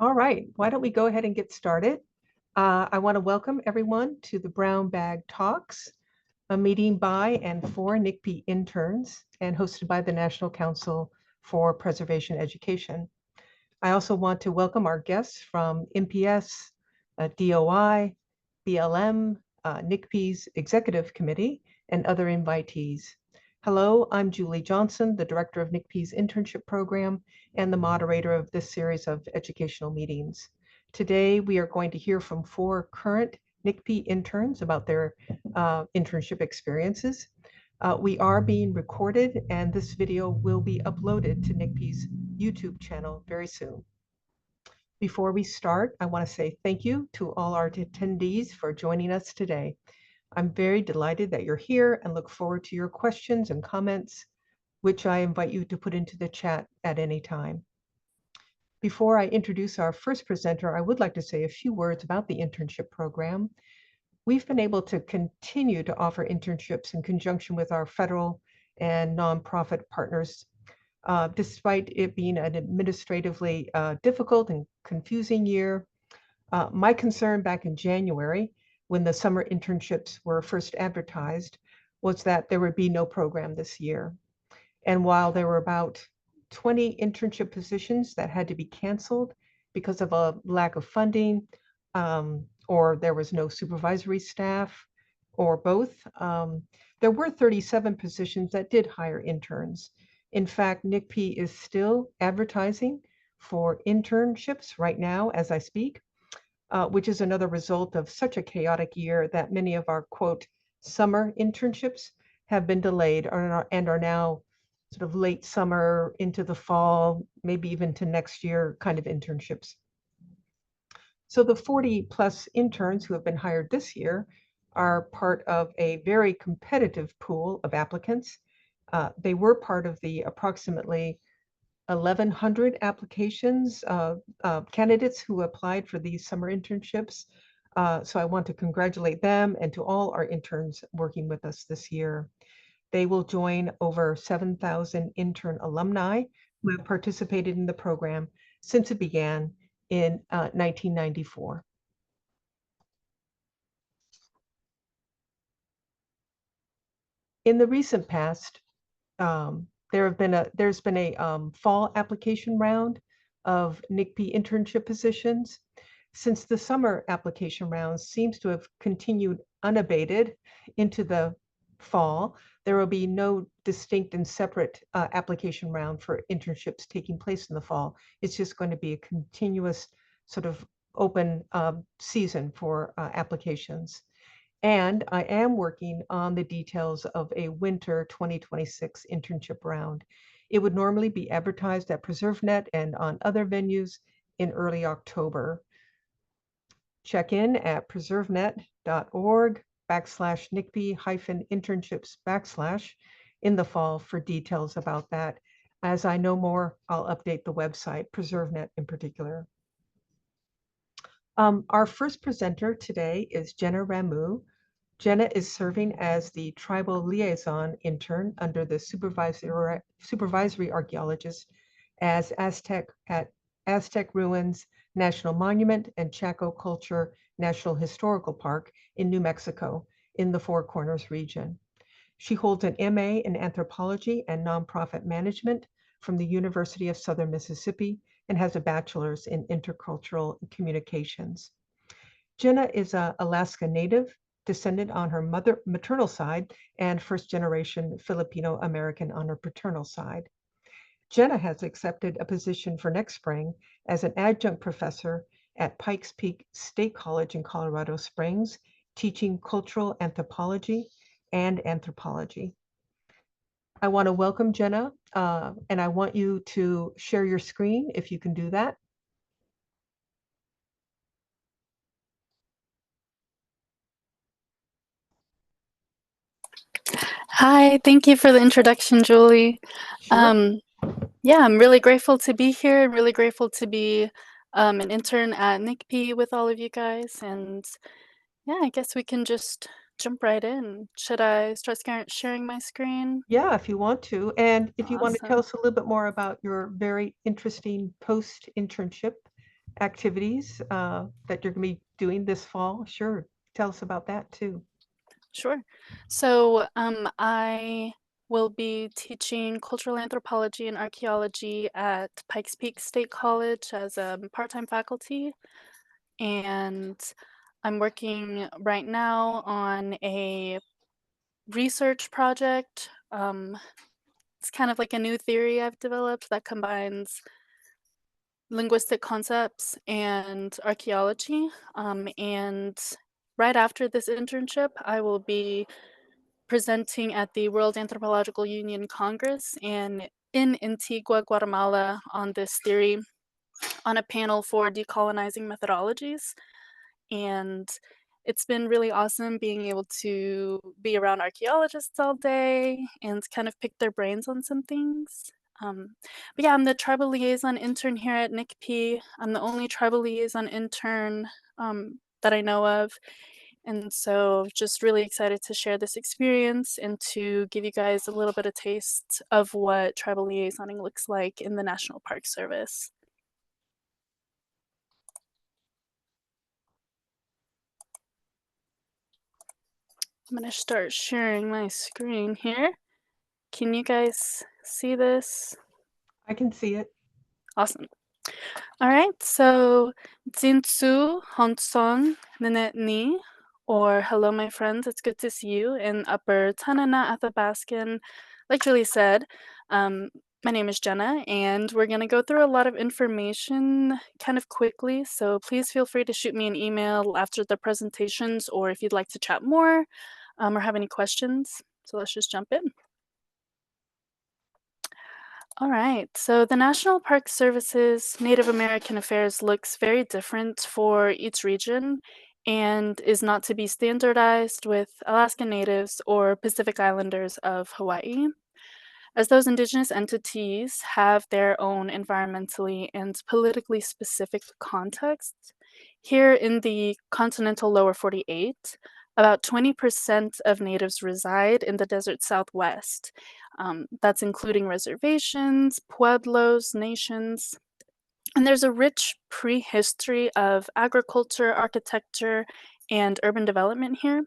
All right, why don't we go ahead and get started? I want to welcome everyone to the Brown Bag Talks, a meeting by and for NCPE interns and hosted by the National Council for Preservation Education. I also want to welcome our guests from NPS, DOI, BLM, NCPE's Executive Committee, and other invitees. Hello, I'm Julie Johnson, the Director of NCPE's Internship Program and the moderator of this series of educational meetings. Today, we are going to hear from 4 current NCPE interns about their internship experiences. We are being recorded, and this video will be uploaded to NCPE's YouTube channel very soon. Before we start, I want to say thank you to all our attendees for joining us today. I'm very delighted that you're here and look forward to your questions and comments, which I invite you to put into the chat at any time. Before I introduce our first presenter, I would like to say a few words about the internship program. We've been able to continue to offer internships in conjunction with our federal and nonprofit partners, despite it being an administratively difficult and confusing year. My concern back in January, when the summer internships were first advertised, was that there would be no program this year. And while there were about 20 internship positions that had to be canceled because of a lack of funding, or there was no supervisory staff, or both, there were 37 positions that did hire interns. In fact, NCPE is still advertising for internships right now as I speak, which is another result of such a chaotic year that many of our, quote, summer internships have been delayed and are now sort of late summer into the fall, maybe even to next year kind of internships. So the 40 plus interns who have been hired this year are part of a very competitive pool of applicants. They were part of the approximately 1,100 applications, candidates who applied for these summer internships. So I want to congratulate them and to all our interns working with us this year. They will join over 7,000 intern alumni who have participated in the program since it began in 1994. In the recent past, there's been a fall application round of NCPE internship positions. Since the summer application round seems to have continued unabated into the fall, there will be no distinct and separate application round for internships taking place in the fall. It's just going to be a continuous sort of open season for applications. And I am working on the details of a winter 2026 internship round. It would normally be advertised at PreserveNet and on other venues in early October. Check in at preservenet.org/NCPE-internships/ in the fall for details about that. As I know more, I'll update the website, PreserveNet in particular. Our first presenter today is Jenna Râmu. Jenna is serving as the tribal liaison intern under the supervisory archaeologist at Aztec Ruins National Monument and Chaco Culture National Historical Park in New Mexico in the Four Corners region. She holds an MA in anthropology and nonprofit management from the University of Southern Mississippi and has a bachelor's in intercultural communications. Jenna is an Alaska native, descended on her maternal side and first-generation Filipino American on her paternal side. Jenna has accepted a position for next spring as an adjunct professor at Pikes Peak State College in Colorado Springs, teaching cultural anthropology and anthropology. I want to welcome Jenna, and I want you to share your screen if you can do that. Hi, thank you for the introduction, Julie. Sure. Yeah, I'm really grateful to be here. I'm really grateful to be an intern at NCPE with all of you guys. And yeah, I guess we can just jump right in. Should I start sharing my screen? Yeah, if you want to. And if you want to tell Awesome. us a little bit more about your very interesting post-internship activities that you're going to be doing this fall. Sure, tell us about that too. Sure. So I will be teaching cultural anthropology and archaeology at Pikes Peak State College as a part-time faculty. And I'm working right now on a research project. It's kind of like a new theory I've developed that combines linguistic concepts and archaeology. And right after this internship, I will be presenting at the World Anthropological Union Congress and in Antigua, Guatemala on this theory on a panel for decolonizing methodologies. And it's been really awesome being able to be around archaeologists all day and kind of pick their brains on some things. But yeah, I'm the tribal liaison intern here at NCPE. I'm the only tribal liaison intern that I know of. And so just really excited to share this experience and to give you guys a little bit of taste of what tribal liaisoning looks like in the National Park Service. I'm gonna start sharing my screen here. Can you guys see this? I can see it. Awesome. All right, so Jinsu Honson Ninetni, or hello, my friends, it's good to see you in Upper Tanana Athabascan. Like Julie said, my name is Jenna, and we're going to go through a lot of information kind of quickly. So please feel free to shoot me an email after the presentations, or if you'd like to chat more or have any questions. So let's just jump in. All right, so the National Park Service's Native American Affairs looks very different for each region and is not to be standardized with Alaskan Natives or Pacific Islanders of Hawaii, as those indigenous entities have their own environmentally and politically specific contexts. Here in the continental lower 48, about 20% of natives reside in the desert Southwest. That's including reservations, pueblos, nations. And there's a rich prehistory of agriculture, architecture, and urban development here.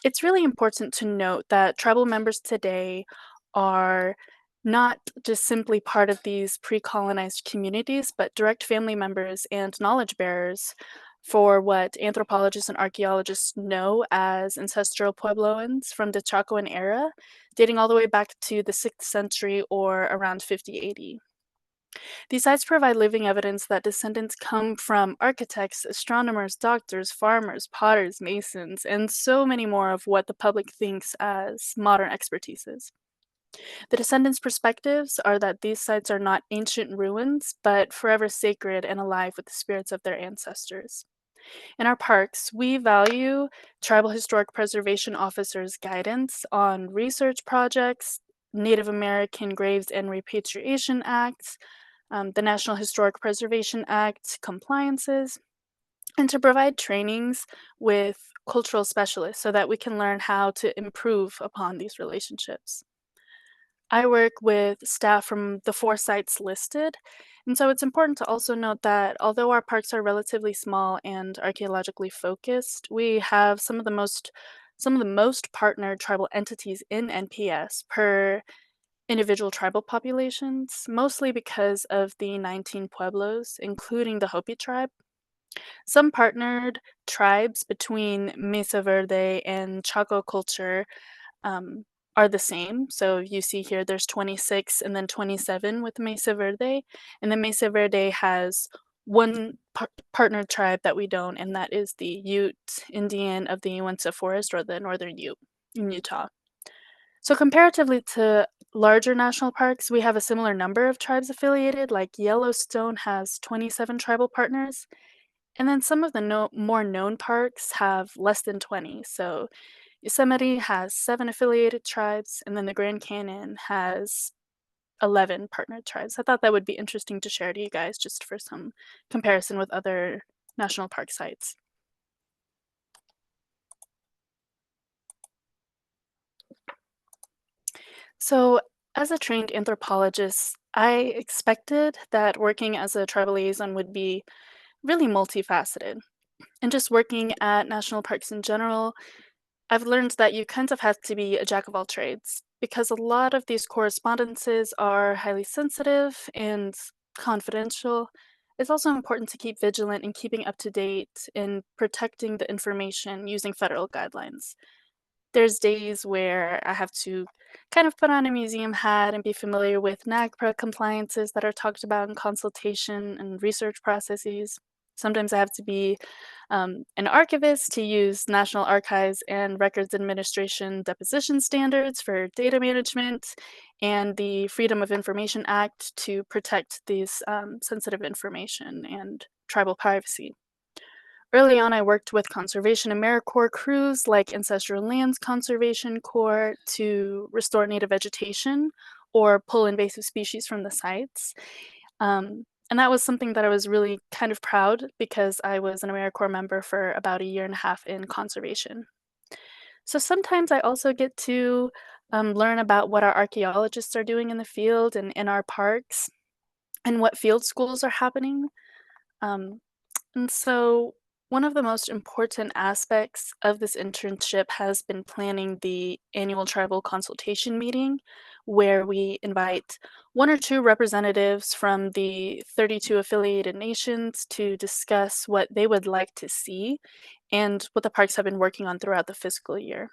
It's really important to note that tribal members today are not just simply part of these pre-colonized communities, but direct family members and knowledge bearers for what anthropologists and archaeologists know as ancestral Puebloans from the Chacoan era, dating all the way back to the 6th century or around 50 AD. These sites provide living evidence that descendants come from architects, astronomers, doctors, farmers, potters, masons, and so many more of what the public thinks as modern expertises. The descendants' perspectives are that these sites are not ancient ruins, but forever sacred and alive with the spirits of their ancestors. In our parks, we value tribal historic preservation officers' guidance on research projects, Native American Graves and Repatriation Acts, the National Historic Preservation Act compliances, and to provide trainings with cultural specialists so that we can learn how to improve upon these relationships. I work with staff from the 4 sites listed, and so it's important to also note that although our parks are relatively small and archaeologically focused, we have some of the most partnered tribal entities in NPS per individual tribal populations, mostly because of the 19 pueblos, including the Hopi tribe. Some partnered tribes between Mesa Verde and Chaco culture um, are the same. So you see here there's 26 and then 27 with Mesa Verde. And then Mesa Verde has one partnered tribe that we don't, and that is the Ute Indian of the Uinta Forest or the Northern Ute in Utah. So comparatively to larger national parks, we have a similar number of tribes affiliated, like Yellowstone has 27 tribal partners, and then some of the more known parks have less than 20. So Yosemite has 7 affiliated tribes, and then the Grand Canyon has 11 partnered tribes. I thought that would be interesting to share to you guys just for some comparison with other national park sites. So As a trained anthropologist, I expected that working as a tribal liaison would be really multifaceted. And just working at national parks in general, I've learned that you kind of have to be a jack of all trades because a lot of these correspondences are highly sensitive and confidential. It's also important to keep vigilant in keeping up to date in protecting the information using federal guidelines. There's days where I have to kind of put on a museum hat and be familiar with NAGPRA compliances that are talked about in consultation and research processes. Sometimes I have to be an archivist to use National Archives and Records Administration deposition standards for data management and the Freedom of Information Act to protect these sensitive information and tribal privacy. Early on, I worked with Conservation AmeriCorps crews like Ancestral Lands Conservation Corps to restore native vegetation or pull invasive species from the sites. And that was something that I was really kind of proud because I was an AmeriCorps member for about a year and a half in conservation. So sometimes I also get to learn about what our archaeologists are doing in the field and in our parks and what field schools are happening. Um, and so, one of the most important aspects of this internship has been planning the annual tribal consultation meeting, where we invite one or two representatives from the 32 affiliated nations to discuss what they would like to see and what the parks have been working on throughout the fiscal year.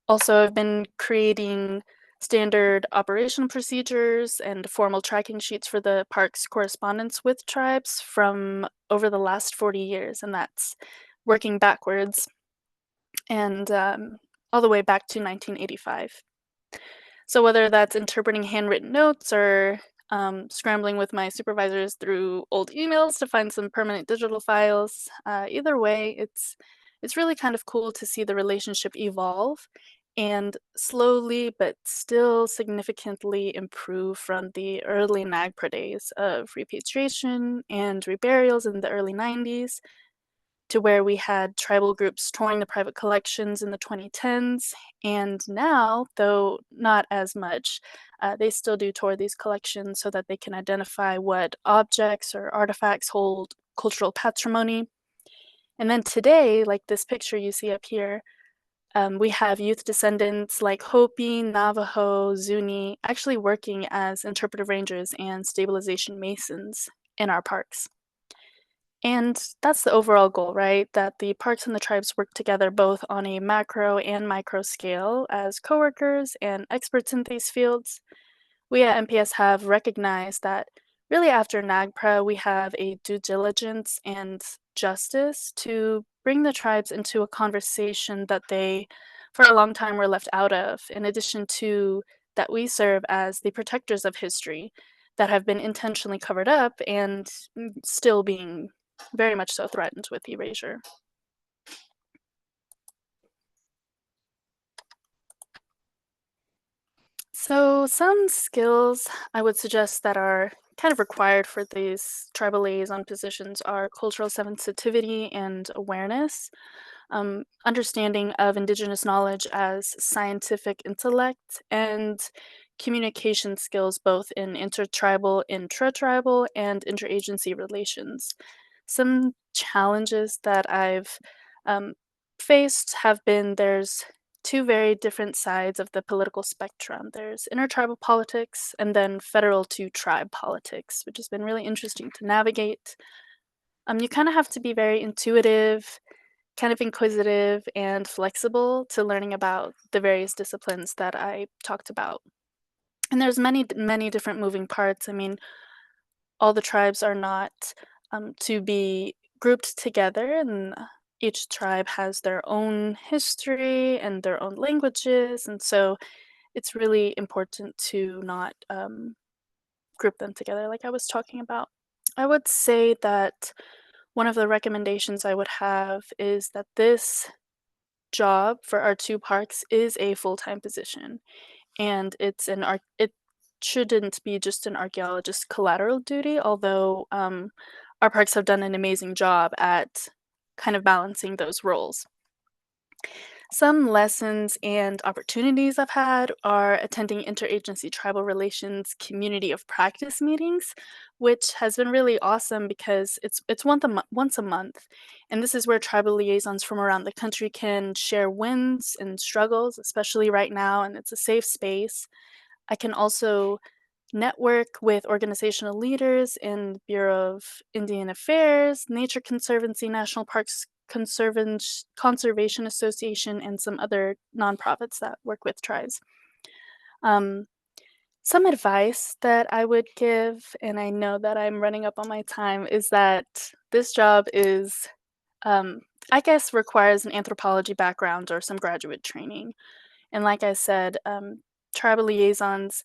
Also, I've been creating standard operational procedures and formal tracking sheets for the park's correspondence with tribes from over the last 40 years, and that's working backwards and all the way back to 1985. So, whether that's interpreting handwritten notes or scrambling with my supervisors through old emails to find some permanent digital files, either way, it's really kind of cool to see the relationship evolve and slowly but still significantly improve from the early NAGPRA days of repatriation and reburials in the early 90s to where we had tribal groups touring the private collections in the 2010s. And now, though not as much, they still do tour these collections so that they can identify what objects or artifacts hold cultural patrimony. And then today, like this picture you see up here, we have youth descendants like Hopi, Navajo, Zuni actually working as interpretive rangers and stabilization masons in our parks. And that's the overall goal, right? That the parks and the tribes work together both on a macro and micro scale as coworkers and experts in these fields. We at MPS have recognized that really after NAGPRA, we have a due diligence and justice to bring the tribes into a conversation that they, for a long time, were left out of, in addition to that we serve as the protectors of history that have been intentionally covered up and still being very much so threatened with erasure. So, some skills I would suggest that are kind of required for these tribal liaison positions are cultural sensitivity and awareness, understanding of Indigenous knowledge as scientific intellect, and communication skills both in intertribal, intratribal, and interagency relations. Some challenges that I've um, faced have been there's two very different sides of the political spectrum. There's intertribal politics and then federal to tribe politics, which has been really interesting to navigate. You kind of have to be very intuitive, kind of inquisitive, and flexible to learning about the various disciplines that I talked about. And there's many different moving parts. I mean, all the tribes are not to be grouped together, and each tribe has their own history and their own languages, and so it's really important to not group them together, like I was talking about. I would say that one of the recommendations I would have is that this job for our two parks is a full-time position, and it shouldn't be just an archaeologist collateral duty, although our parks have done an amazing job at kind of balancing those roles. Some lessons and opportunities I've had are attending interagency tribal relations community of practice meetings, which has been really awesome because it's once a month, and this is where tribal liaisons from around the country can share wins and struggles, especially right now, and it's a safe space. I can also network with organizational leaders in the Bureau of Indian Affairs, Nature Conservancy, National Parks Conservation Association, and some other nonprofits that work with tribes. Um, some advice that I would give, and I know that I'm running up on my time, is that this job is, um, I guess, requires an anthropology background or some graduate training. And like I said, tribal liaisons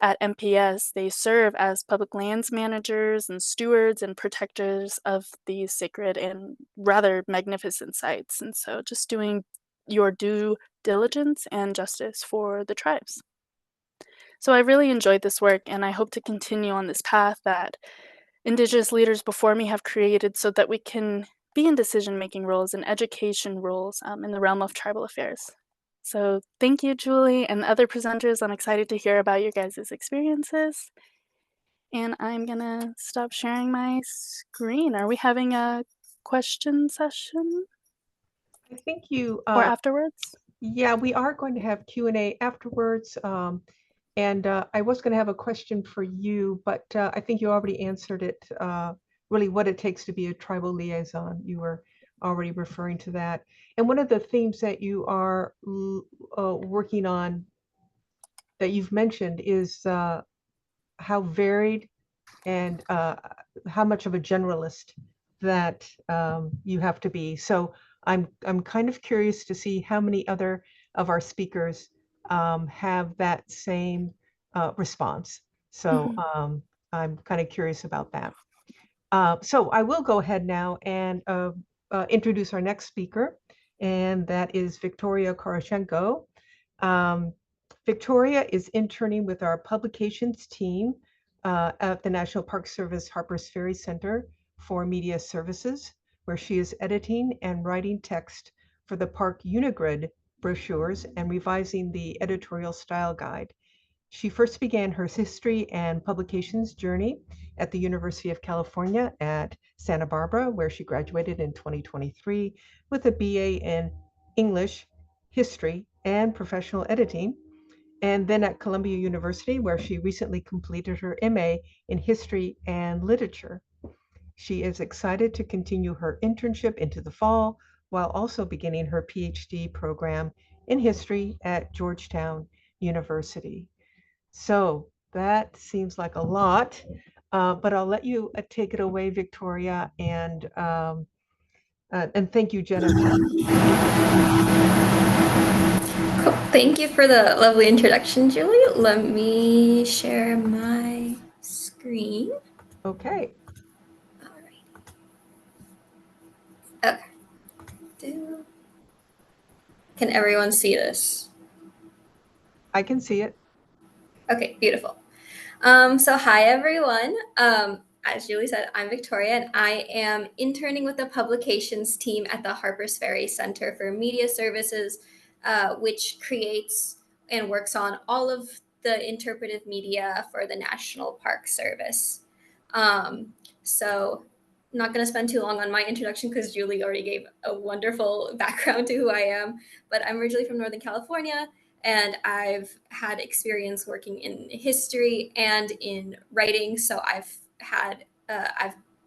at MPS, they serve as public lands managers and stewards and protectors of these sacred and rather magnificent sites. And so just doing your due diligence and justice for the tribes. So I really enjoyed this work and I hope to continue on this path that Indigenous leaders before me have created so that we can be in decision making roles and education roles in the realm of tribal affairs. So thank you, Julie, and the other presenters. I'm excited to hear about your guys' experiences. And I'm gonna stop sharing my screen. Are we having a question session I think you, or afterwards? yeah, we are going to have Q&A afterwards. And I was going to have a question for you, but I think you already answered it, really what it takes to be a tribal liaison. You were already referring to that. And one of the themes that you are working on that you've mentioned is how varied and how much of a generalist that you have to be. So I'm kind of curious to see how many other of our speakers have that same response. So Mhm. I'm kind of curious about that. So I will go ahead now and introduce our next speaker, and that is Victoria Korotchenko. Um, Victoria is interning with our publications team at the National Park Service Harpers Ferry Center for Media Services, where she is editing and writing text for the Park Unigrid brochures and revising the editorial style guide. She first began her history and publications journey at the University of California at Santa Barbara, where she graduated in 2023 with a BA in English, History, and Professional Editing, and then at Columbia University, where she recently completed her MA in History and Literature. She is excited to continue her internship into the fall, while also beginning her PhD program in history at Georgetown University. So that seems like a lot, but I'll let you take it away, Victoria, and thank you, Jenna. Cool. Thank you for the lovely introduction, Julie. Let me share my screen. Okay. All right. Okay. Can everyone see this? I can see it. Okay, beautiful. So hi everyone. As Julie said, I'm Victoria and I am interning with the publications team at the Harpers Ferry Center for Media Services, which creates and works on all of the interpretive media for the National Park Service. So I'm not going to spend too long on my introduction because Julie already gave a wonderful background to who I am, but I'm originally from Northern California. And I've had experience working in history and in writing. So I've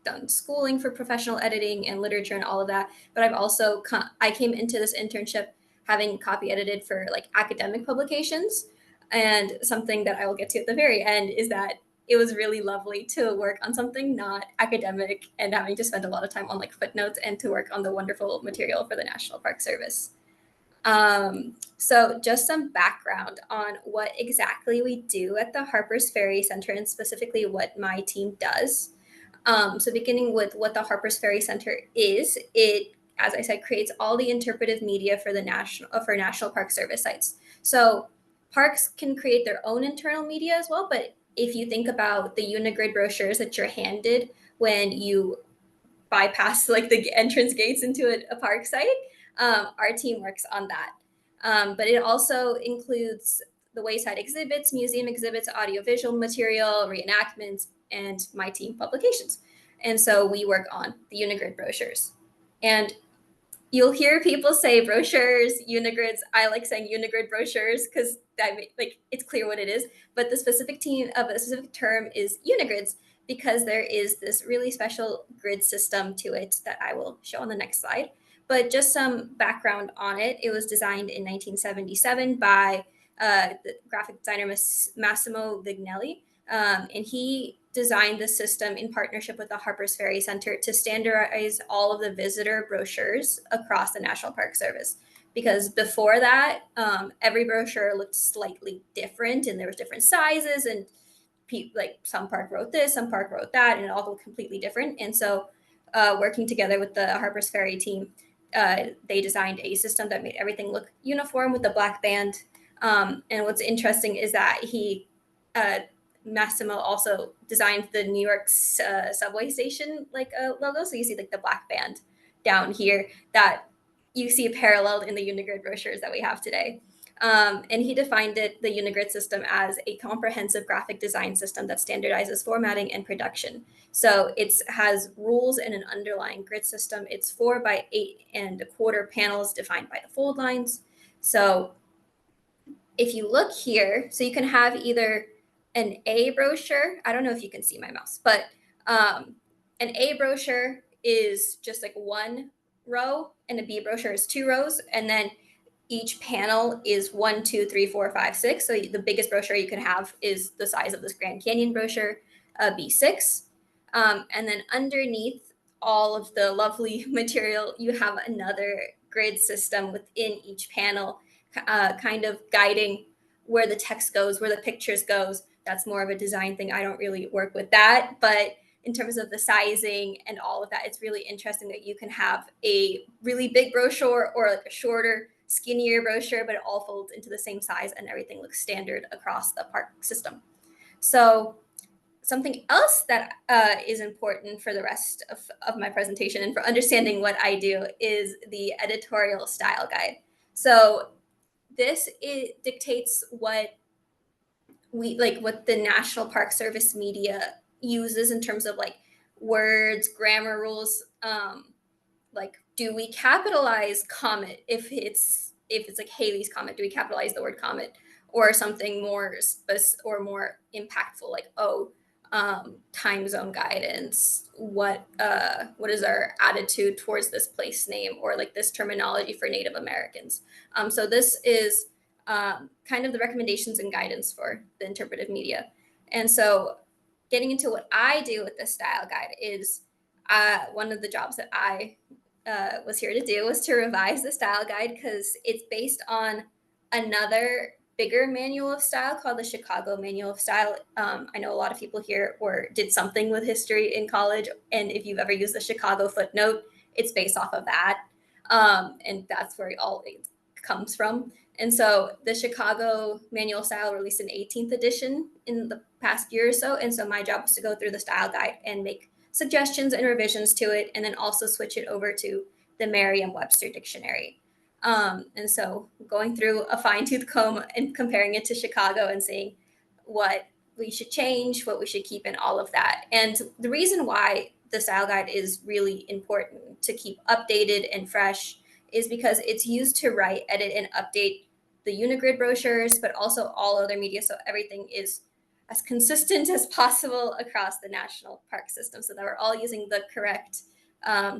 done schooling for professional editing and literature and all of that. But I came into this internship having copy edited for like academic publications. And something that I will get to at the very end is that it was really lovely to work on something not academic and having to spend a lot of time on like footnotes and to work on the wonderful material for the National Park Service. So just some background on what exactly we do at the Harpers Ferry Center and specifically what my team does. So beginning with what the Harpers Ferry Center is, it, as I said, creates all the interpretive media for the National Park Service sites. So parks can create their own internal media as well, but if you think about the Unigrid brochures that you're handed when you bypass like the entrance gates into a park site, our team works on that. But it also includes the wayside exhibits, museum exhibits, audiovisual material, reenactments, and my team publications. And so we work on the Unigrid brochures. And you'll hear people say brochures, unigrids. I like saying unigrid brochures because it's clear what it is. But the specific term is unigrids because there is this really special grid system to it that I will show on the next slide. But just some background on it. It was designed in 1977 by the graphic designer Massimo Vignelli. And he designed the system in partnership with the Harpers Ferry Center to standardize all of the visitor brochures across the National Park Service. Because before that, every brochure looked slightly different and there was different sizes and some park wrote this, some park wrote that, and it all looked completely different. And so working together with the Harpers Ferry team, they designed a system that made everything look uniform with the black band. And what's interesting is that Massimo also designed the New York subway station logo. So you see the black band down here that you see paralleled in the Unigrid brochures that we have today. And he defined the Unigrid system as a comprehensive graphic design system that standardizes formatting and production. So it has rules and an underlying grid system. It's 4 by 8.25 panels defined by the fold lines. So if you look here, so you can have either an A brochure. I don't know if you can see my mouse, but an A brochure is just one row and a B brochure is 2 rows. And then each panel is 1, 2, 3, 4, 5, 6. So the biggest brochure you can have is the size of this Grand Canyon brochure, B6. And then underneath all of the lovely material, you have another grid system within each panel, kind of guiding where the text goes, where the pictures goes. That's more of a design thing. I don't really work with that, but in terms of the sizing and all of that, it's really interesting that you can have a really big brochure or a shorter, skinnier brochure, but it all folds into the same size and everything looks standard across the park system. So something else that is important for the rest of my presentation and for understanding what I do is the editorial style guide. So this dictates what what the National Park Service media uses in terms of words, grammar rules. Do we capitalize comet if it's Halley's Comet? Do we capitalize the word comet, or something more more impactful time zone guidance? What is our attitude towards this place name or this terminology for Native Americans? So this is kind of the recommendations and guidance for the interpretive media. And so getting into what I do with the style guide is one of the jobs that I was here to do was to revise the style guide because it's based on another bigger manual of style called the Chicago Manual of Style. I know a lot of people here did something with history in college, and if you've ever used the Chicago footnote, it's based off of that, and that's where all it comes from. And so the Chicago Manual of Style released an 18th edition in the past year or so, and so my job was to go through the style guide and make suggestions and revisions to it, and then also switch it over to the Merriam-Webster dictionary. And so going through a fine-tooth comb and comparing it to Chicago and seeing what we should change, what we should keep, and all of that. And the reason why the style guide is really important to keep updated and fresh is because it's used to write, edit, and update the Unigrid brochures, but also all other media. So everything is as consistent as possible across the national park system so that we're all using the correct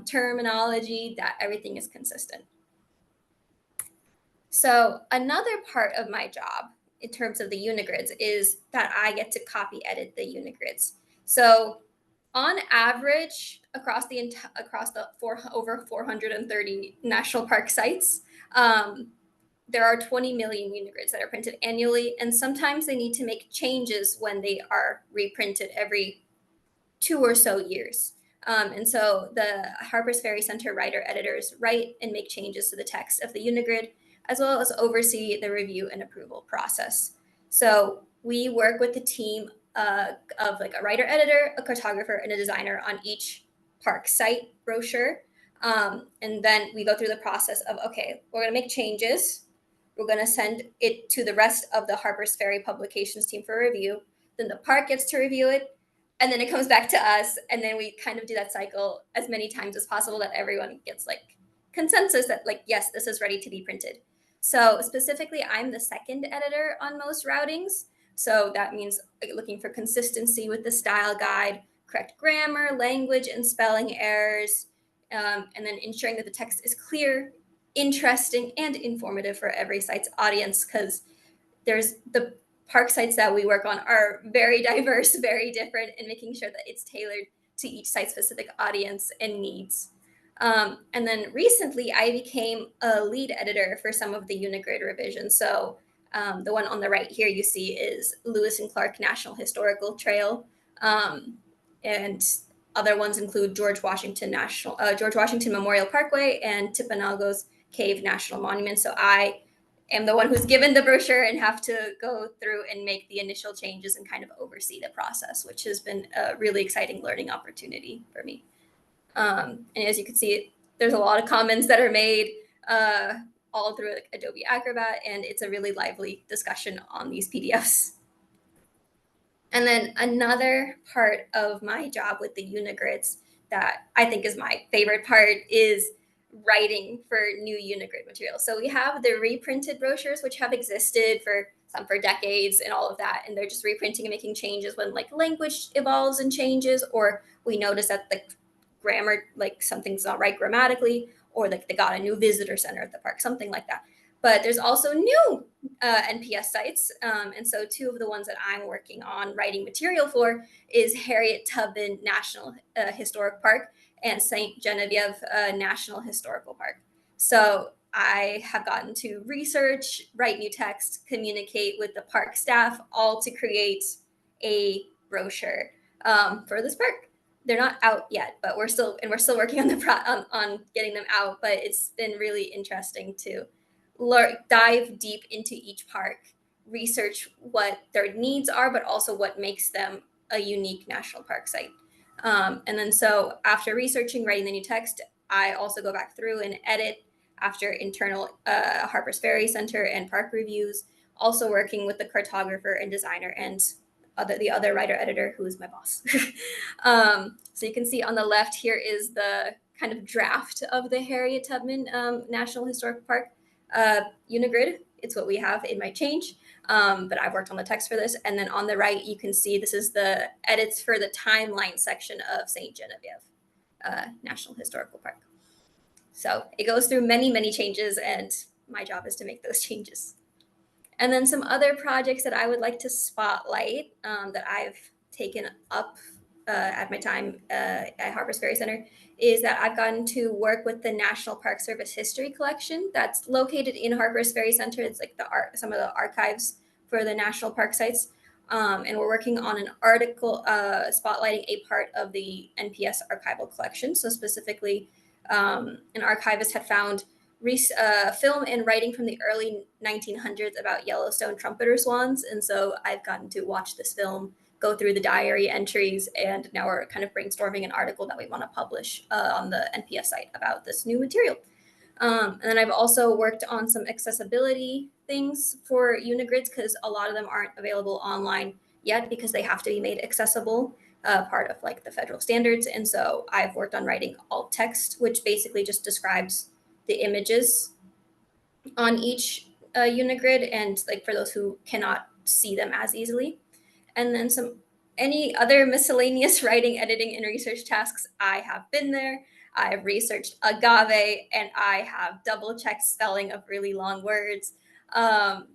terminology, that everything is consistent. So another part of my job in terms of the Unigrids is that I get to copy edit the Unigrids. So on average, across the over 430 national park sites, there are 20 million Unigrids that are printed annually, and sometimes they need to make changes when they are reprinted every 2 or so years. And so the Harpers Ferry Center writer editors write and make changes to the text of the Unigrid, as well as oversee the review and approval process. So we work with the team of a writer editor, a cartographer, and a designer on each park site brochure. And then we go through the process of, okay, we're going to make changes. We're going to send it to the rest of the Harpers Ferry publications team for review. Then the park gets to review it, and then it comes back to us, and then we kind of do that cycle as many times as possible that everyone gets like consensus that like, yes, this is ready to be printed. So specifically, I'm the second editor on most routings. So that means looking for consistency with the style guide, correct grammar, language, and spelling errors, and then ensuring that the text is clear, interesting, and informative for every site's audience, because there's the park sites that we work on are very diverse, very different, and making sure that it's tailored to each site-specific audience and needs. And then recently, I became a lead editor for some of the Unigrid revisions. So the one on the right here you see is Lewis and Clark National Historical Trail, and other ones include George Washington Memorial Parkway and Tipanalgo's Cave National Monument. So I am the one who's given the brochure and have to go through and make the initial changes and kind of oversee the process, which has been a really exciting learning opportunity for me. And as you can see, there's a lot of comments that are made all through like Adobe Acrobat, and it's a really lively discussion on these PDFs. And then another part of my job with the Unigrids that I think is my favorite part is writing for new Unigrid material. So we have the reprinted brochures, which have existed for decades and all of that. And they're just reprinting and making changes when like language evolves and changes, or we notice that the grammar, like something's not right grammatically, or like they got a new visitor center at the park, something like that. But there's also new NPS sites. And so two of the ones that I'm working on writing material for is Harriet Tubman National Historic Park and St. Genevieve National Historical Park. So I have gotten to research, write new text, communicate with the park staff, all to create a brochure for this park. They're not out yet, but we're still working on on getting them out. But it's been really interesting to dive deep into each park, research what their needs are, but also what makes them a unique national park site. And then so after researching, writing the new text, I also go back through and edit after internal Harpers Ferry Center and park reviews, also working with the cartographer and designer and the other writer editor who is my boss. So you can see on the left here is the kind of draft of the Harriet Tubman National Historic Park Unigrid. It's what we have. It might change, but I've worked on the text for this. And then on the right, you can see this is the edits for the timeline section of St. Genevieve National Historical Park. So it goes through many, many changes, and my job is to make those changes. And then some other projects that I would like to spotlight that I've taken up at my time at Harpers Ferry Center is that I've gotten to work with the National Park Service History Collection that's located in Harpers Ferry Center. It's like some of the archives for the national park sites. And we're working on an article spotlighting a part of the NPS archival collection. So specifically, an archivist had found film and writing from the early 1900s about Yellowstone trumpeter swans. And so I've gotten to watch this film, go through the diary entries, and now we're kind of brainstorming an article that we want to publish on the NPS site about this new material. And then I've also worked on some accessibility things for Unigrids because a lot of them aren't available online yet because they have to be made accessible, part of like the federal standards. And so I've worked on writing alt text, which basically just describes the images on each Unigrid, and like for those who cannot see them as easily. And then any other miscellaneous writing, editing, and research tasks, I have been there. I have researched agave, and I have double-checked spelling of really long words.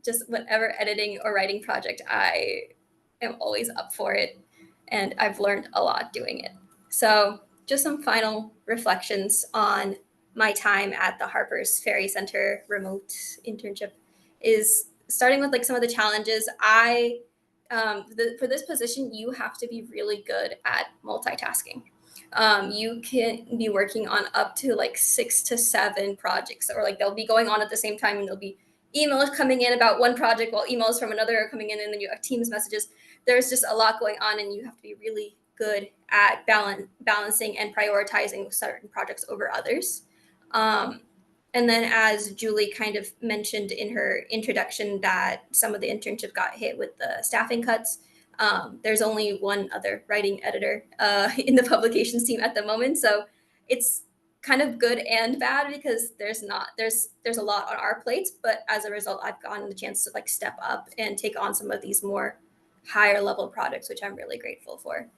Just whatever editing or writing project, I am always up for it, and I've learned a lot doing it. So just some final reflections on my time at the Harpers Ferry Center remote internship is starting with like some of the challenges. For this position, you have to be really good at multitasking. You can be working on up to like 6 to 7 projects, or like they'll be going on at the same time, and there'll be emails coming in about one project while emails from another are coming in, and then you have Teams messages. There's just a lot going on, and you have to be really good at balancing and prioritizing certain projects over others. And And then as Julie kind of mentioned in her introduction that some of the internships got hit with the staffing cuts, there's only one other writing editor in the publications team at the moment. So it's kind of good and bad because there's a lot on our plates, but as a result, I've gotten the chance to like step up and take on some of these more higher level projects, which I'm really grateful for.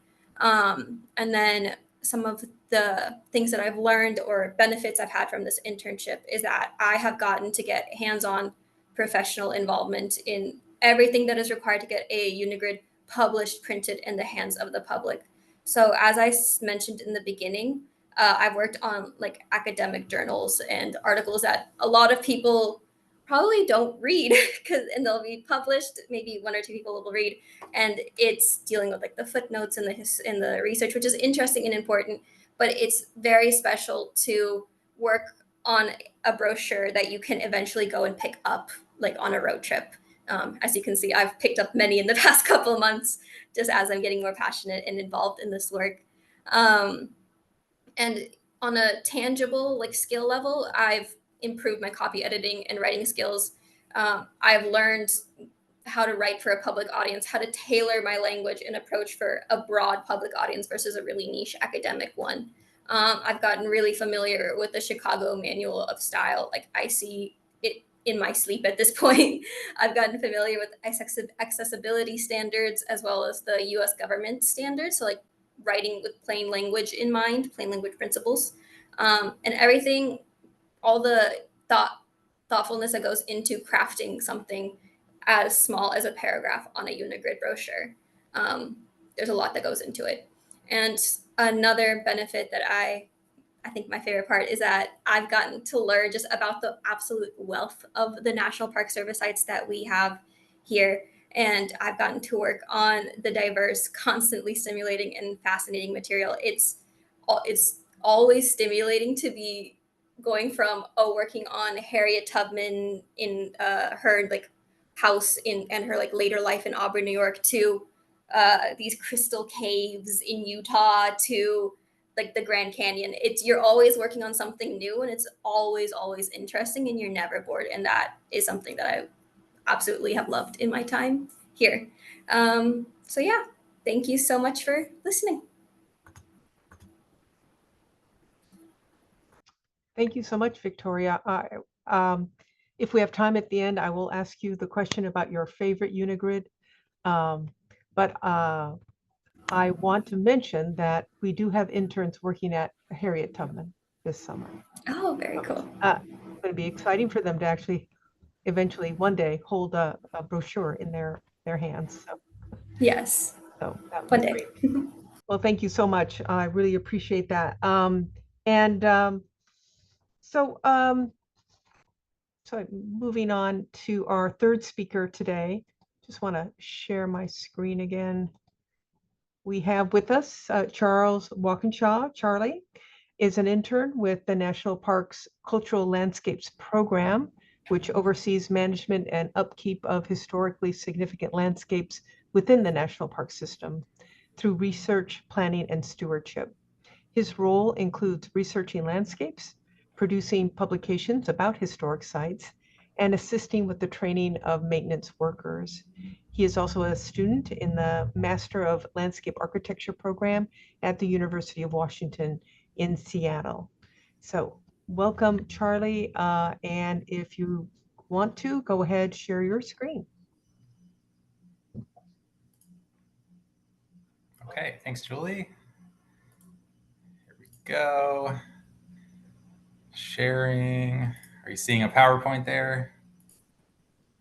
And then some of the things that I've learned or benefits I've had from this internship is that I have gotten to get hands-on professional involvement in everything that is required to get a Unigrid published, printed in the hands of the public. So as I mentioned in the beginning, I've worked on like academic journals and articles that a lot of people probably don't read and they'll be published. Maybe one or two people will read, and it's dealing with like the footnotes and the research, which is interesting and important. But it's very special to work on a brochure that you can eventually go and pick up like on a road trip. As you can see, I've picked up many in the past couple of months, just as I'm getting more passionate and involved in this work. And on a tangible like skill level, I've improved my copy editing and writing skills. I've learned how to write for a public audience, how to tailor my language and approach for a broad public audience versus a really niche academic one. I've gotten really familiar with the Chicago Manual of Style. Like I see it in my sleep at this point. I've gotten familiar with accessibility standards as well as the US government standards. So like writing with plain language in mind, plain language principles, and everything, all the thoughtfulness that goes into crafting something as small as a paragraph on a Unigrid brochure. There's a lot that goes into it. And another benefit that I think my favorite part is that I've gotten to learn just about the absolute wealth of the National Park Service sites that we have here. And I've gotten to work on the diverse, constantly stimulating and fascinating material. It's always stimulating to be going from working on Harriet Tubman in her like house and her like later life in Auburn, New York, to these crystal caves in Utah, to like the Grand Canyon. You're always working on something new, and it's always interesting, and you're never bored. And that is something that I absolutely have loved in my time here. So yeah, thank you so much for listening. Thank you so much, Victoria. If we have time at the end, I will ask you the question about your favorite Unigrid. But I want to mention that we do have interns working at Harriet Tubman this summer. Oh, very cool. It's going to be exciting for them to actually eventually one day hold a brochure in their hands. So, yes. So that one day. Well, thank you so much. I really appreciate that. So moving on to our third speaker today, just want to share my screen again. We have with us Charles Wakenshaw. Charlie is an intern with the National Parks Cultural Landscapes Program, which oversees management and upkeep of historically significant landscapes within the National Park system through research, planning, and stewardship. His role includes researching landscapes, producing publications about historic sites, and assisting with the training of maintenance workers. He is also a student in the Master of Landscape Architecture program at the University of Washington in Seattle. So welcome, Charlie. And if you want to, go ahead, share your screen. Okay, thanks, Julie. Here we go. Sharing. Are you seeing a PowerPoint there?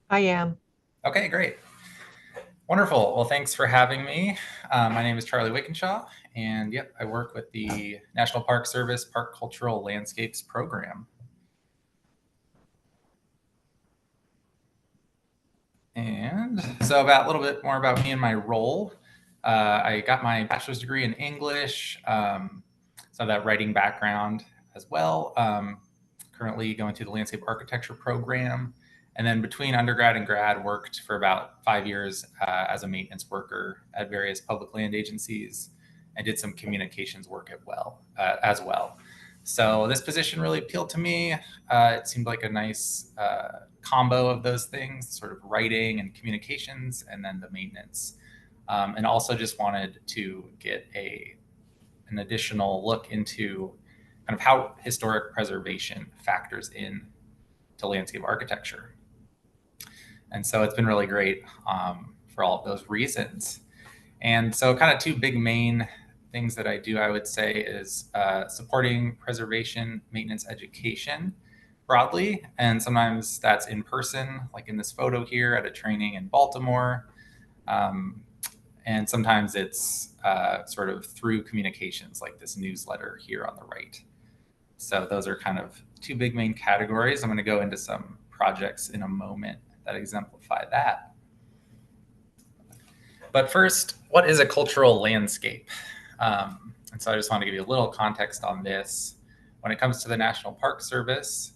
I am. Okay, great. Wonderful. Well, thanks for having me. My name is Charlie Wakenshaw, and yep, I work with the National Park Service Park Cultural Landscapes Program. And so a little bit more about me and my role. I got my bachelor's degree in English, so that writing background as well. Currently going through the landscape architecture program. And then between undergrad and grad, worked for about 5 years as a maintenance worker at various public land agencies, and did some communications work as well. So this position really appealed to me. It seemed like a nice combo of those things, sort of writing and communications, and then the maintenance. And also just wanted to get an additional look into kind of how historic preservation factors in to landscape architecture. And so it's been really great for all of those reasons. And so kind of two big main things that I do, I would say, is supporting preservation, maintenance, education broadly. And sometimes that's in person, like in this photo here at a training in Baltimore. And sometimes it's sort of through communications, like this newsletter here on the right. So those are kind of two big main categories. I'm going to go into some projects in a moment that exemplify that. But first, what is a cultural landscape? And so I just want to give you a little context on this. When it comes to the National Park Service,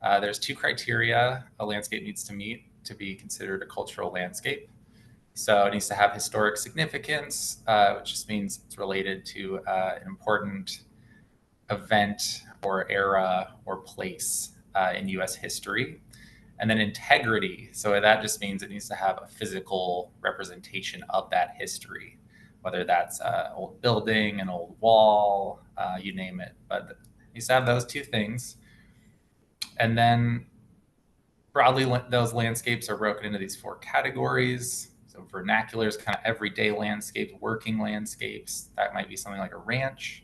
there's two criteria a landscape needs to meet to be considered a cultural landscape. So it needs to have historic significance, which just means it's related to an important event or era or place in US history. And then integrity. So that just means it needs to have a physical representation of that history, whether that's an old building, an old wall, you name it. But it needs to have those two things. And then broadly, those landscapes are broken into these four categories. So vernacular is kind of everyday landscapes, working landscapes. That might be something like a ranch.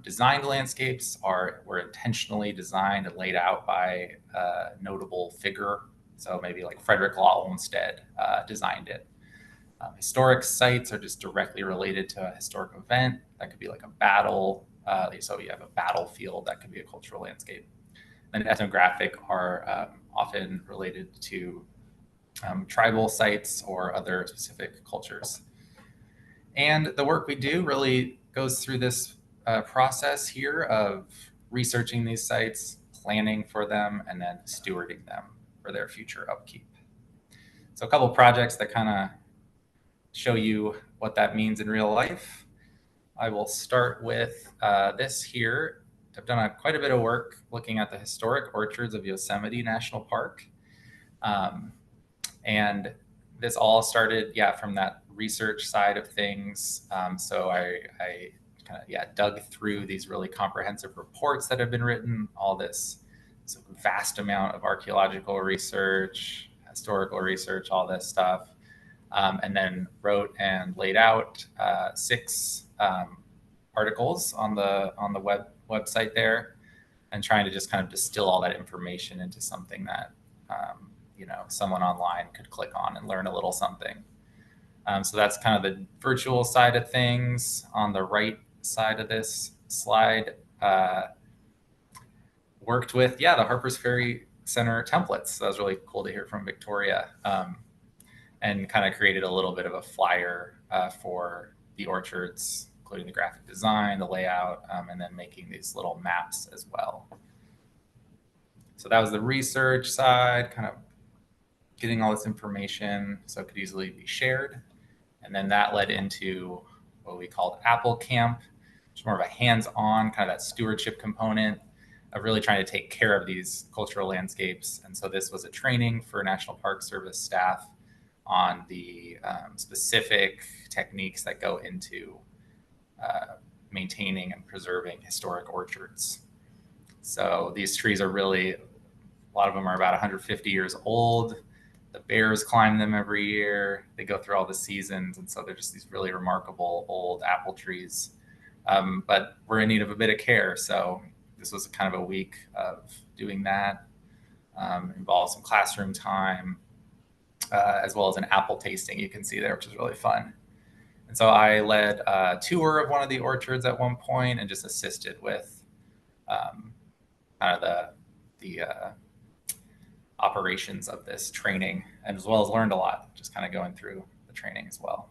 Designed landscapes were intentionally designed and laid out by a notable figure. So maybe like Frederick Law Olmsted designed it. Historic sites are just directly related to a historic event. That could be like a battle. So you have a battlefield, that could be a cultural landscape. And ethnographic are often related to tribal sites or other specific cultures. And the work we do really goes through this process here of researching these sites, planning for them, and then stewarding them for their future upkeep. So a couple projects that kind of show you what that means in real life. I will start with this here. I've done quite a bit of work looking at the historic orchards of Yosemite National Park. And this all started, from that research side of things. So I kind of dug through these really comprehensive reports that have been written, all this vast amount of archaeological research, historical research, all this stuff, and then wrote and laid out 6 articles on the website there, and trying to just kind of distill all that information into something that someone online could click on and learn a little something. So that's kind of the virtual side of things. On the right side of this slide, worked with the Harpers Ferry Center templates. So that was really cool to hear from Victoria, and kind of created a little bit of a flyer for the orchards, including the graphic design, the layout, and then making these little maps as well. So that was the research side, kind of getting all this information so it could easily be shared. And then that led into what we called Apple Camp, which is more of a hands-on kind of that stewardship component of really trying to take care of these cultural landscapes. And so this was a training for National Park Service staff on the specific techniques that go into maintaining and preserving historic orchards. So these trees are really, a lot of them are about 150 years old. The bears climb them every year. They go through all the seasons. And so they're just these really remarkable old apple trees. But we're in need of a bit of care. So this was kind of a week of doing that. Involved some classroom time, as well as an apple tasting you can see there, which is really fun. And so I led a tour of one of the orchards at one point and just assisted with kind of the operations of this training, and as well as learned a lot, just kind of going through the training as well.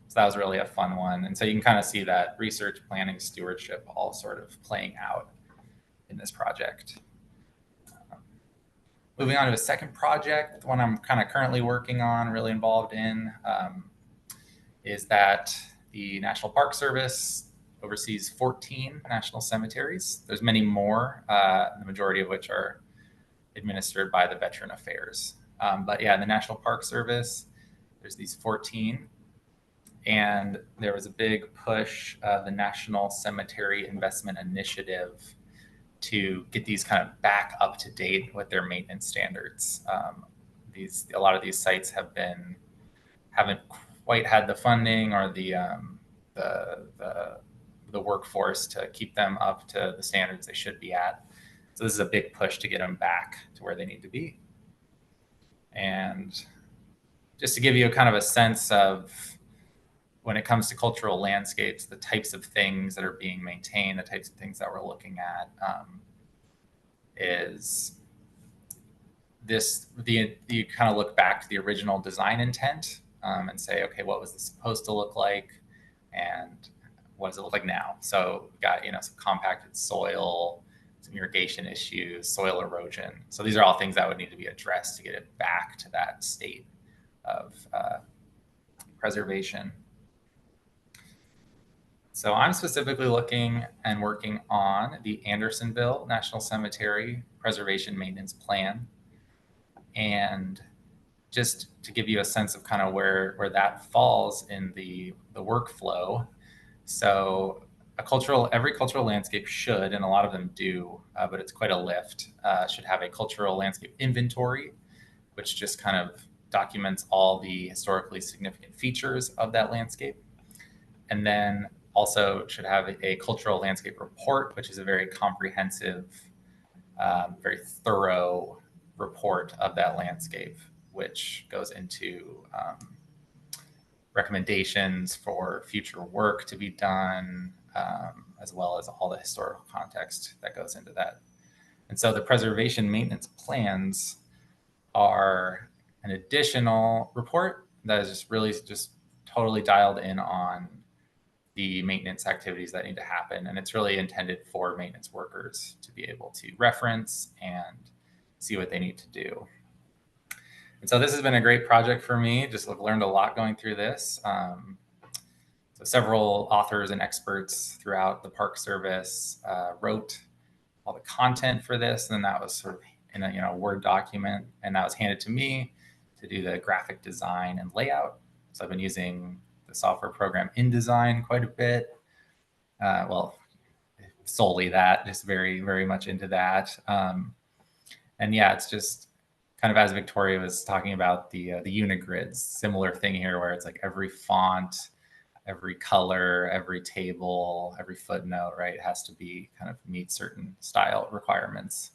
So that was really a fun one. And so you can kind of see that research, planning, stewardship all sort of playing out in this project. Moving on to a second project, the one I'm kind of currently working on, really involved in, is that the National Park Service oversees 14 national cemeteries. There's many more, the majority of which are administered by the Veteran Affairs. But yeah, the National Park Service, there's these 14. And there was a big push, the National Cemetery Investment Initiative, to get these kind of back up to date with their maintenance standards. A lot of these sites haven't quite had the funding or the workforce to keep them up to the standards they should be at. So this is a big push to get them back to where they need to be. And just to give you a kind of a sense of, when it comes to cultural landscapes, the types of things that are being maintained, the types of things that we're looking at, is this, you kind of look back to the original design intent, and say, okay, what was this supposed to look like? And what does it look like now? So we've got, some compacted soil, some irrigation issues, soil erosion. So these are all things that would need to be addressed to get it back to that state of preservation. So I'm specifically looking and working on the Andersonville National Cemetery Preservation Maintenance Plan. And just to give you a sense of kind of where that falls in the workflow. So every cultural landscape should, and a lot of them do, but it's quite a lift, should have a cultural landscape inventory, which just kind of documents all the historically significant features of that landscape. And then also should have a cultural landscape report, which is a very comprehensive, very thorough report of that landscape, which goes into recommendations for future work to be done, as well as all the historical context that goes into that. And so the preservation maintenance plans are an additional report that is just totally dialed in on the maintenance activities that need to happen. And it's really intended for maintenance workers to be able to reference and see what they need to do. And so this has been a great project for me. Just learned a lot going through this. So several authors and experts throughout the Park Service wrote all the content for this. And then that was sort of in a Word document, and that was handed to me to do the graphic design and layout. So I've been using the software program InDesign quite a bit. Well, solely that, just very, very much into that. And yeah, it's just kind of, as Victoria was talking about, the unigrids, similar thing here, where it's like every font, every color, every table, every footnote, right, has to be kind of meet certain style requirements.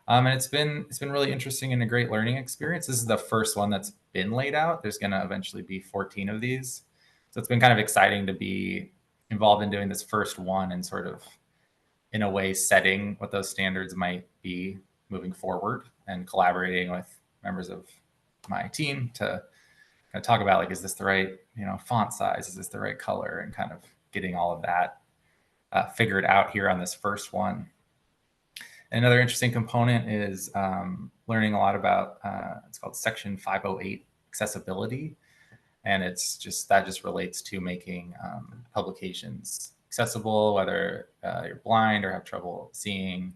And it's been really interesting and a great learning experience. This is the first one that's been laid out. There's going to eventually be 14 of these. So it's been kind of exciting to be involved in doing this first one and sort of, in a way, setting what those standards might be moving forward, and collaborating with members of my team to kind of talk about, like, is this the right, font size? Is this the right color? And kind of getting all of that figured out here on this first one. Another interesting component is learning a lot about, it's called Section 508 accessibility. And that just relates to making publications accessible, whether you're blind or have trouble seeing.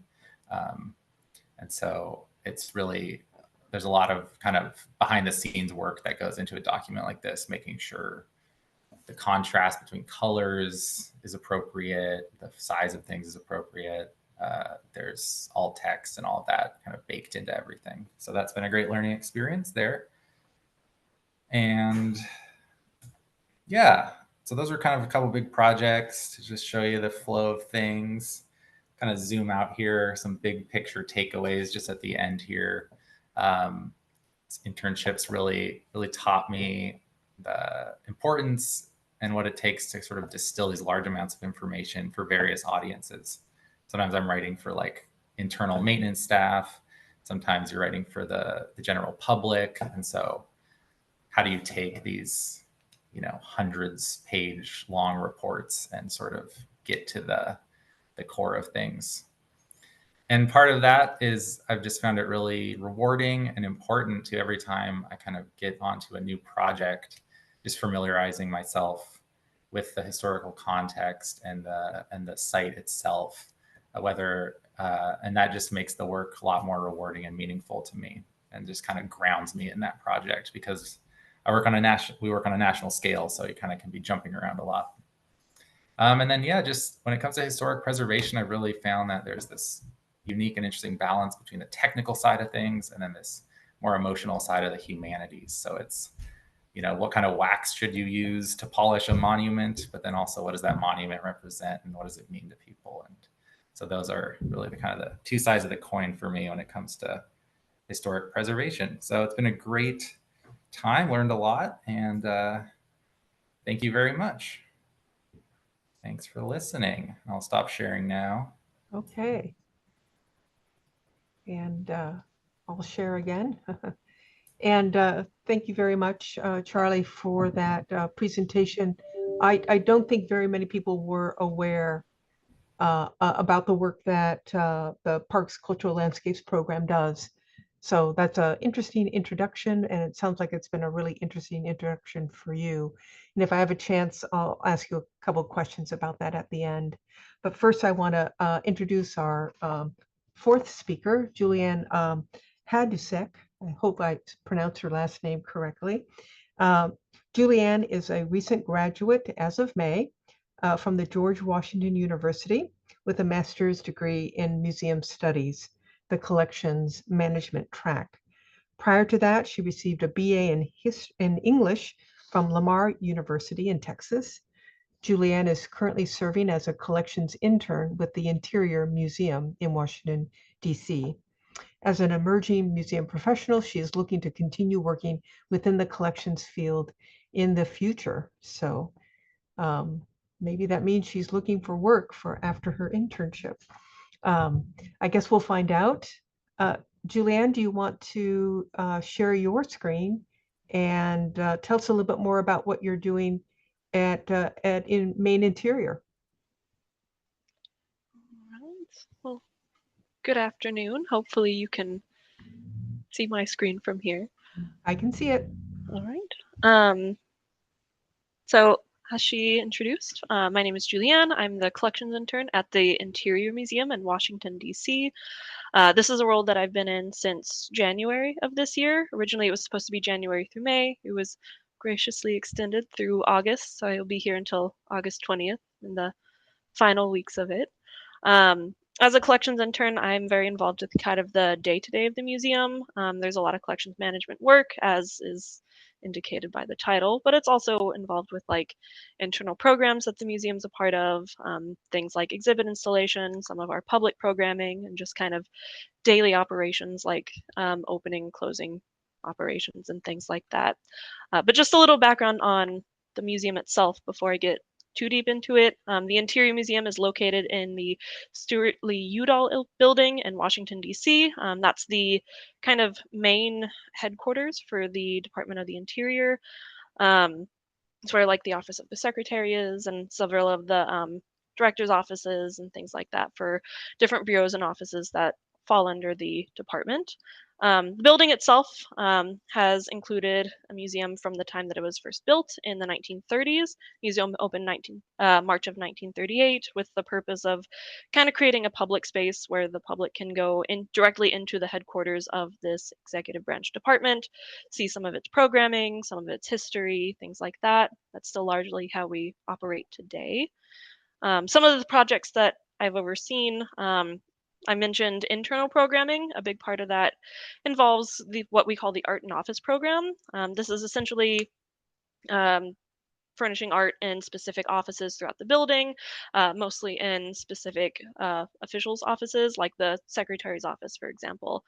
And so it's really, there's a lot of kind of behind the scenes work that goes into a document like this, making sure the contrast between colors is appropriate, the size of things is appropriate. There's alt text and all of that kind of baked into everything. So that's been a great learning experience there. And yeah, so those are kind of a couple big projects to just show you the flow of things. Kind of zoom out here, some big picture takeaways just at the end here. Internships really taught me the importance and what it takes to sort of distill these large amounts of information for various audiences. Sometimes I'm writing for like internal maintenance staff. Sometimes you're writing for the general public. And so how do you take these, hundreds page long reports and sort of get to the core of things? And part of that is I've just found it really rewarding and important to, every time I kind of get onto a new project, just familiarizing myself with the historical context and the site itself, and that just makes the work a lot more rewarding and meaningful to me, and just kind of grounds me in that project, because we work on a national scale, so you kind of can be jumping around a lot. And then, yeah, just when it comes to historic preservation, I really found that there's this unique and interesting balance between the technical side of things and then this more emotional side of the humanities. So it's, what kind of wax should you use to polish a monument, but then also what does that monument represent and what does it mean to people? And so those are really the kind of the two sides of the coin for me when it comes to historic preservation. So it's been a great time, learned a lot, and thank you very much. Thanks for listening. I'll stop sharing now. Okay. And I'll share again. And thank you very much, Charlie, for that presentation. I don't think very many people were aware about the work that the Parks Cultural Landscapes program does. So that's an interesting introduction, and it sounds like it's been a really interesting introduction for you. And if I have a chance, I'll ask you a couple of questions about that at the end. But first, I want to introduce our fourth speaker, Julianne Hadusek. I hope I pronounced her last name correctly. Julianne is a recent graduate as of May from the George Washington University with a master's degree in museum studies, the collections management track. Prior to that, she received a BA in English from Lamar University in Texas. Julianne is currently serving as a collections intern with the Interior Museum in Washington, D.C. As an emerging museum professional, she is looking to continue working within the collections field in the future. So maybe that means she's looking for work for after her internship. I guess we'll find out. Julianne, do you want to share your screen and tell us a little bit more about what you're doing in Maine Interior? All right. Well, good afternoon. Hopefully you can see my screen from here. I can see it. All right. So as she introduced, my name is Julianne. I'm the collections intern at the Interior Museum in Washington, D.C. This is a role that I've been in since January of this year. Originally, it was supposed to be January through May. It was graciously extended through August, so I'll be here until August 20th in the final weeks of it. As a collections intern, I'm very involved with kind of the day-to-day of the museum. There's a lot of collections management work, as is indicated by the title, but it's also involved with like internal programs that the museum's a part of, things like exhibit installation, some of our public programming, and just kind of daily operations like opening, closing operations and things like that. But just a little background on the museum itself before I get too deep into it. The Interior Museum is located in the Stuart Lee Udall building in Washington, D.C. That's the kind of main headquarters for the Department of the Interior. It's where like the Office of the Secretary is and several of the director's offices and things like that for different bureaus and offices that fall under the department. The building itself has included a museum from the time that it was first built in the 1930s. Museum opened March of 1938 with the purpose of kind of creating a public space where the public can go directly into the headquarters of this executive branch department, see some of its programming, some of its history, things like that. That's still largely how we operate today. Some of the projects that I've overseen, I mentioned internal programming. A big part of that involves what we call the art and office program. This is essentially furnishing art in specific offices throughout the building, mostly in specific officials' offices, like the secretary's office, for example.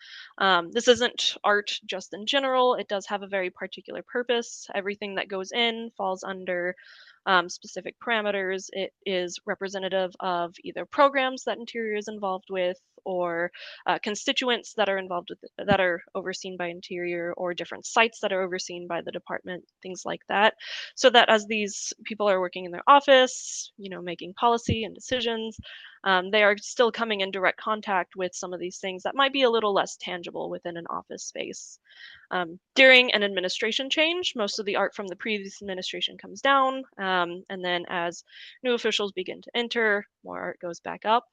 This isn't art just in general. It does have a very particular purpose. Everything that goes in falls under specific parameters. It is representative of either programs that Interior is involved with or constituents that are involved with that are overseen by Interior, or different sites that are overseen by the department, things like that, so that as these people are working in their office, making policy and decisions, they are still coming in direct contact with some of these things that might be a little less tangible within an office space. During an administration change, most of the art from the previous administration comes down, and then as new officials begin to enter, more art goes back up.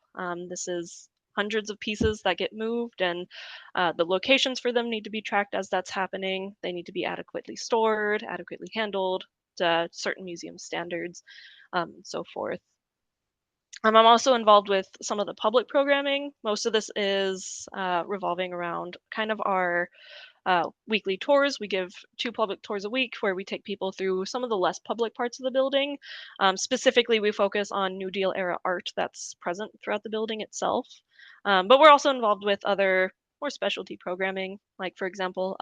This is hundreds of pieces that get moved, and the locations for them need to be tracked as that's happening. They need to be adequately stored, adequately handled to certain museum standards, and so forth. I'm also involved with some of the public programming. Most of this is revolving around kind of our weekly tours. We give 2 public tours a week where we take people through some of the less public parts of the building. Specifically, we focus on New Deal era art that's present throughout the building itself. But we're also involved with other more specialty programming. Like, for example,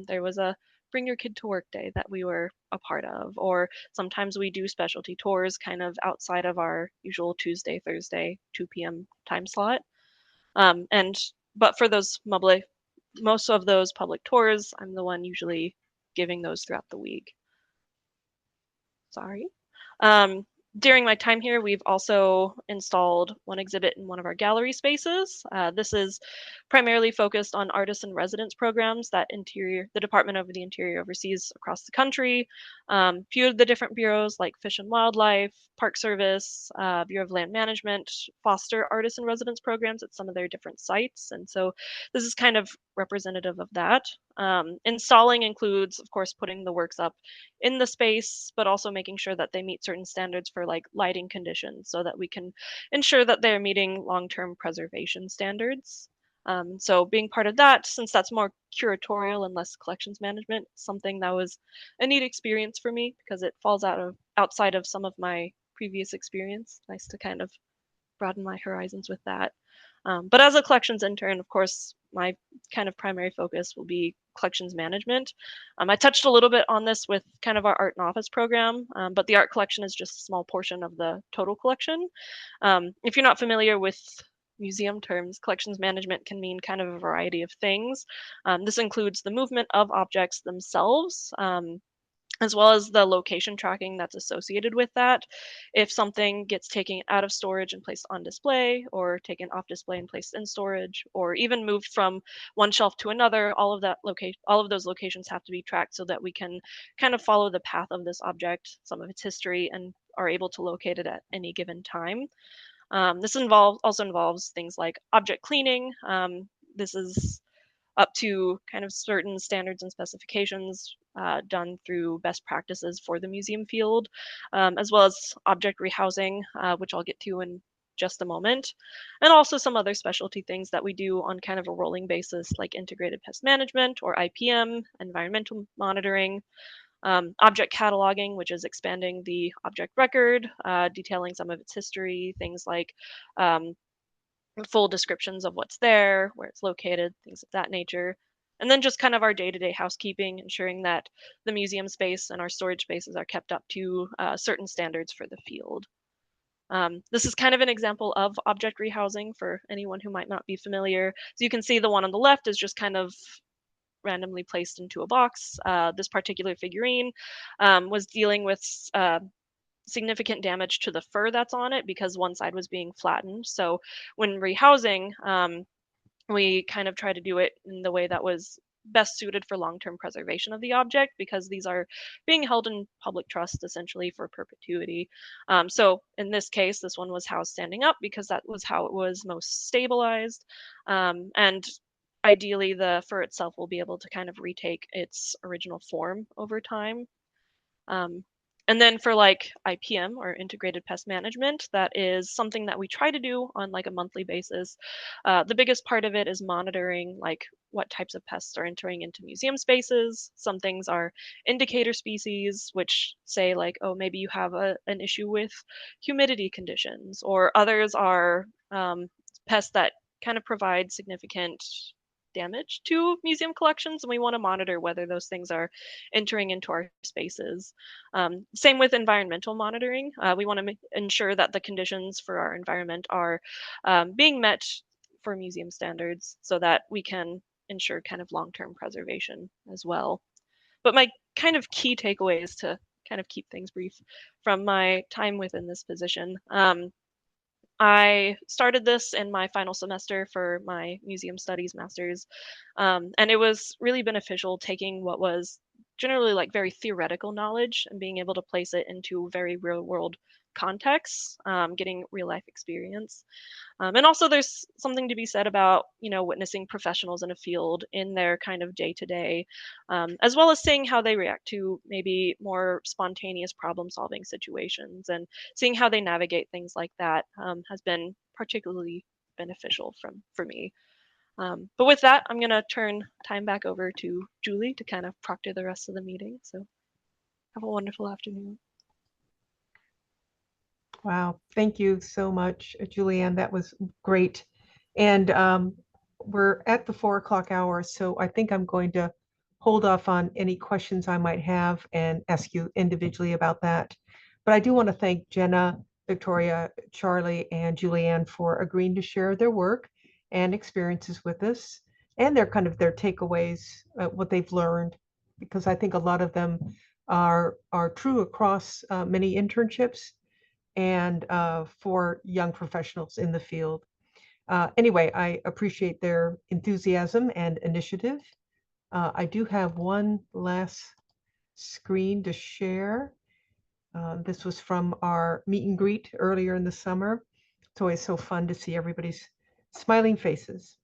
there was a Bring Your Kid to Work Day that we were a part of, or sometimes we do specialty tours kind of outside of our usual Tuesday, Thursday, 2 p.m. time slot. But for those most of those public tours, I'm the one usually giving those throughout the week. Sorry. During my time here, we've also installed one exhibit in one of our gallery spaces. This is primarily focused on artist in residence programs that the Department of the Interior oversees across the country. Few of the different bureaus like Fish and Wildlife, Park Service, Bureau of Land Management foster artist in residence programs at some of their different sites. And so this is kind of representative of that. Installing includes, of course, putting the works up in the space, but also making sure that they meet certain standards for like lighting conditions so that we can ensure that they're meeting long-term preservation standards. So being part of that, since that's more curatorial and less collections management, something that was a neat experience for me because it falls outside of some of my previous experience. Nice to kind of broaden my horizons with that. But as a collections intern, of course, my kind of primary focus will be collections management. I touched a little bit on this with kind of our art and office program, but the art collection is just a small portion of the total collection. If you're not familiar with museum terms, collections management can mean kind of a variety of things. This includes the movement of objects themselves, as well as the location tracking that's associated with that. If something gets taken out of storage and placed on display, or taken off display and placed in storage, or even moved from one shelf to another, all of those locations have to be tracked so that we can kind of follow the path of this object, some of its history, and are able to locate it at any given time. This also involves things like object cleaning. This is up to kind of certain standards and specifications done through best practices for the museum field, as well as object rehousing, which I'll get to in just a moment, and also some other specialty things that we do on kind of a rolling basis, like integrated pest management or IPM, environmental monitoring, object cataloging, which is expanding the object record, detailing some of its history, things like full descriptions of what's there, where it's located, things of that nature. And then just kind of our day-to-day housekeeping, ensuring that the museum space and our storage spaces are kept up to certain standards for the field. This is kind of an example of object rehousing for anyone who might not be familiar. So you can see the one on the left is just kind of randomly placed into a box. This particular figurine was dealing with significant damage to the fur that's on it because one side was being flattened. So when rehousing, we kind of try to do it in the way that was best suited for long-term preservation of the object, because these are being held in public trust essentially for perpetuity. So in this case, this one was housed standing up because that was how it was most stabilized. And ideally, the fur itself will be able to kind of retake its original form over time. And then for like IPM, or integrated pest management, that is something that we try to do on like a monthly basis. The biggest part of it is monitoring like what types of pests are entering into museum spaces. Some things are indicator species, which say like, oh, maybe you have an issue with humidity conditions, or others are pests that kind of provide significant damage to museum collections, and we want to monitor whether those things are entering into our spaces. Same with environmental monitoring. We want to ensure that the conditions for our environment are being met for museum standards so that we can ensure kind of long-term preservation as well. But my kind of key takeaways to kind of keep things brief from my time within this position. I started this in my final semester for my museum studies master's, and it was really beneficial taking what was generally like very theoretical knowledge and being able to place it into very real world contexts, getting real life experience. And also there's something to be said about, witnessing professionals in a field in their kind of day to day, as well as seeing how they react to maybe more spontaneous problem solving situations and seeing how they navigate things like that has been particularly beneficial for me. But with that, I'm going to turn time back over to Julie to kind of proctor the rest of the meeting. So have a wonderful afternoon. Wow, thank you so much, Julianne. That was great. And we're at the 4 o'clock hour, so I think I'm going to hold off on any questions I might have and ask you individually about that. But I do want to thank Jenna, Victoria, Charlie, and Julianne for agreeing to share their work and experiences with us and their their takeaways, what they've learned, because I think a lot of them are true across many internships and for young professionals in the field. Anyway, I appreciate their enthusiasm and initiative. I do have one last screen to share. This was from our meet and greet earlier in the summer. It's always so fun to see everybody's smiling faces.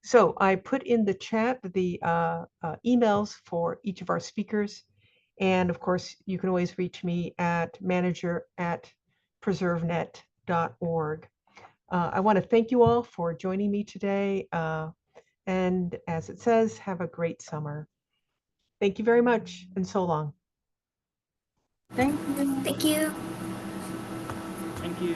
So I put in the chat the emails for each of our speakers. And of course, you can always reach me at manager@preservenet.org. I want to thank you all for joining me today. And as it says, have a great summer. Thank you very much, and so long. Thank you. Thank you. Thank you.